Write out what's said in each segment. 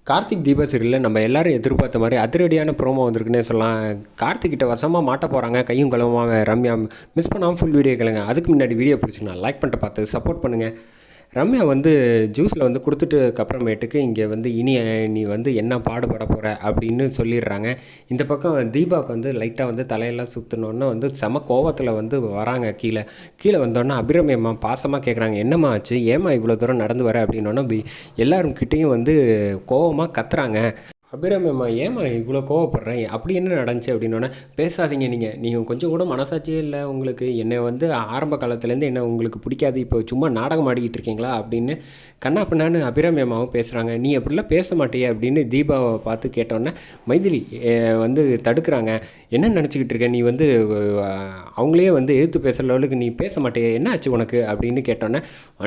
கார்த்திக் தீபா சீரியலில் நம்ம எல்லாரும் எதிர்பார்த்த மாதிரி அதிரடியான ப்ரோமோ வந்திருக்குன்னே சொல்லலாம். கார்த்திக்கிட்ட வசமாக மாட்ட போகிறாங்க, கையும் களவுமாக ரம்யா. மிஸ் பண்ணாமல் ஃபுல் வீடியோ கேளுங்க. அதுக்கு முன்னாடி வீடியோ பிடிச்சினா லைக் பண்ணிட்டு பார்த்து சப்போர்ட் பண்ணுங்கள். ரம்யா வந்து ஜூஸில் வந்து கொடுத்துட்டுக்கப்புறமேட்டுக்கு இங்கே வந்து நீ வந்து என்ன பாடுபட போகிற அப்படின்னு சொல்லிடுறாங்க. இந்த பக்கம் தீபாவுக்கு வந்து லைட்டாக வந்து தலையெல்லாம் சுற்றினோன்னே வந்து செம கோவத்தில் வந்து வராங்க. கீழே வந்தோடனே அபிராமியம்மா பாசமாக கேட்குறாங்க, என்னம்மா ஆச்சு, ஏம்மா இவ்வளோ தூரம் நடந்து வர அப்படின்னோடனே எல்லாருக்கிட்டேயும் வந்து கோவமாக கத்துறாங்க. அபிராமியம்மா, ஏம்மா இவ்வளோ கோவப்படுறேன், அப்படி என்ன நடந்துச்சு அப்படின்னோடனே, பேசாதீங்க, நீங்கள் கொஞ்சம் கூட மனசாட்சியே இல்லை உங்களுக்கு, என்னை வந்து ஆரம்ப காலத்துலேருந்து என்ன உங்களுக்கு பிடிக்காது, இப்போ சும்மா நாடகம் ஆடிக்கிட்டு இருக்கீங்களா அப்படின்னு கண்ணா பின்னான்னு அபிராமியம்மாவும் பேசுகிறாங்க. நீ அப்படிலாம் பேச மாட்டியே அப்படின்னு தீபாவை பார்த்து கேட்டோன்னே மைதிலி வந்து தடுக்கிறாங்க. என்ன நினச்சிக்கிட்டு இருக்க, நீ வந்து அவங்களே வந்து எதிர்த்து பேசுகிற லெவலுக்கு நீ பேச மாட்டியே, என்ன ஆச்சு உனக்கு அப்படின்னு கேட்டோன்னே,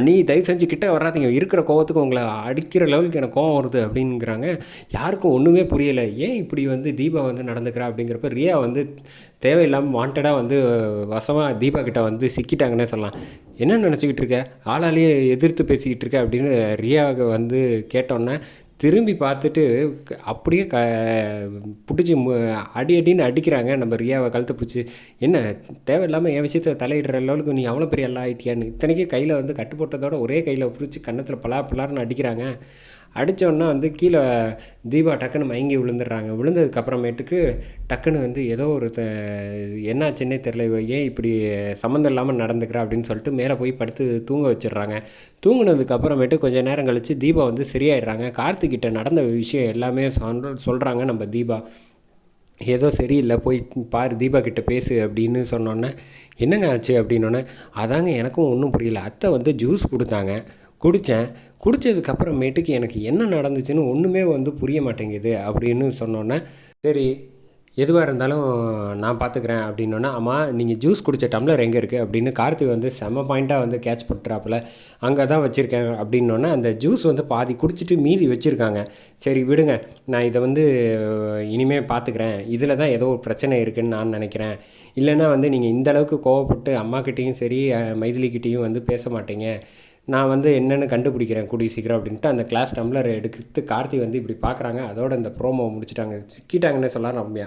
நீ தயவு செஞ்சு கிட்டே வராதிங்க, இருக்கிற கோவத்துக்கு உங்களை அடிக்கிற லெவலுக்கு எனக்கு கோவம் வருது அப்படிங்கிறாங்க. யாருக்கும் ஒன்றுமே புரியலை, ஏன் இப்படி வந்து தீபா வந்து நடந்துக்கிறா அப்படிங்கிறப்ப ரியா வந்து தேவையில்லாமல் வாண்டடாக வந்து வசமாக தீபா கிட்ட வந்து சிக்கிட்டாங்கன்னே சொல்லலாம். என்ன நினச்சிக்கிட்டு இருக்க, ஆளாலேயே எதிர்த்து பேசிக்கிட்டு இருக்க அப்படின்னு ரியாவை வந்து கேட்டோன்னே திரும்பி பார்த்துட்டு அப்படியே பிடிச்சி அடின்னு அடிக்கிறாங்க நம்ம ரியாவை கழுத்தை பிடிச்சி. என்ன தேவையில்லாமல் என் விஷயத்தை தலையிடுற லெவலுக்கு நீ அவ்வளோ பெரிய எல்லாம் ஆகிட்டியான்னு இத்தனைக்கும் கையில் வந்து கட்டு போட்டதோட ஒரே கையில் பிடிச்சி கன்னத்தில் பலார்னு அடிக்கிறாங்க. அடித்தோன்னா வந்து கீழே தீபா டக்குன்னு மயங்கி விழுந்துடுறாங்க. விழுந்ததுக்கப்புறமேட்டுக்கு டக்குன்னு வந்து ஏதோ ஒரு என்னாச்சுன்னே தெரில, ஏன் இப்படி சம்மந்தம் இல்லாமல் நடந்துக்கிறா அப்படின்னு சொல்லிட்டு மேலே போய் படுத்து தூங்க வச்சிடுறாங்க. தூங்கினதுக்கப்புறமேட்டு கொஞ்சம் நேரம் கழித்து தீபா வந்து சரியாயிடுறாங்க. கார்த்திக்கிட்ட நடந்த விஷயம் எல்லாமே சொல்கிறாங்க நம்ம தீபா. ஏதோ சரியில்லை, போய் பாரு, தீபா கிட்ட பேசு அப்படின்னு சொன்னோன்னே, என்னங்க ஆச்சு அப்படின்னோடனே, அதாங்க எனக்கும் ஒன்றும் புரியல, அத்தை வந்து ஜூஸ் கொடுத்தாங்க, குடித்ததுக்கப்புறமேட்டுக்கு எனக்கு என்ன நடந்துச்சுன்னு ஒன்றுமே வந்து புரிய மாட்டேங்குது அப்படின்னு சொன்னோன்னே, சரி எதுவாக இருந்தாலும் நான் பார்த்துக்கிறேன் அப்படின்னோன்னே, ஆமாம் நீங்கள் ஜூஸ் குடித்த டம்ளர் எங்கே இருக்குது அப்படின்னு கார்த்திக் வந்து செம்ம பாயிண்ட்டாக வந்து கேட்ச் பண்ணுறாப்புல. அங்கே தான் வச்சுருக்கேன் அப்படின்னோன்னே, அந்த ஜூஸ் வந்து பாதி குடிச்சிட்டு மீதி வச்சுருக்காங்க. சரி விடுங்க, நான் இதை வந்து இனிமேல் பார்த்துக்கிறேன், இதில் தான் ஏதோ ஒரு பிரச்சனை இருக்குதுன்னு நான் நினைக்கிறேன், இல்லைன்னா வந்து நீங்கள் இந்தளவுக்கு கோவப்பட்டு அம்மாக்கிட்டேயும் சரி மைதிலிக்கிட்டேயும் வந்து பேச மாட்டீங்க, நான் வந்து என்னென்னு கண்டுபிடிக்கிறேன் கூடிய சீக்கிரம் அப்படின்ட்டு அந்த கிளாஸ் டம்ளர் எடுக்கிறது கார்த்தி வந்து இப்படி பார்க்குறாங்க. அதோட இந்த ப்ரோமோ முடிச்சுட்டாங்க, சிக்கிட்டாங்கன்னே சொல்லலாம் ரம்யா.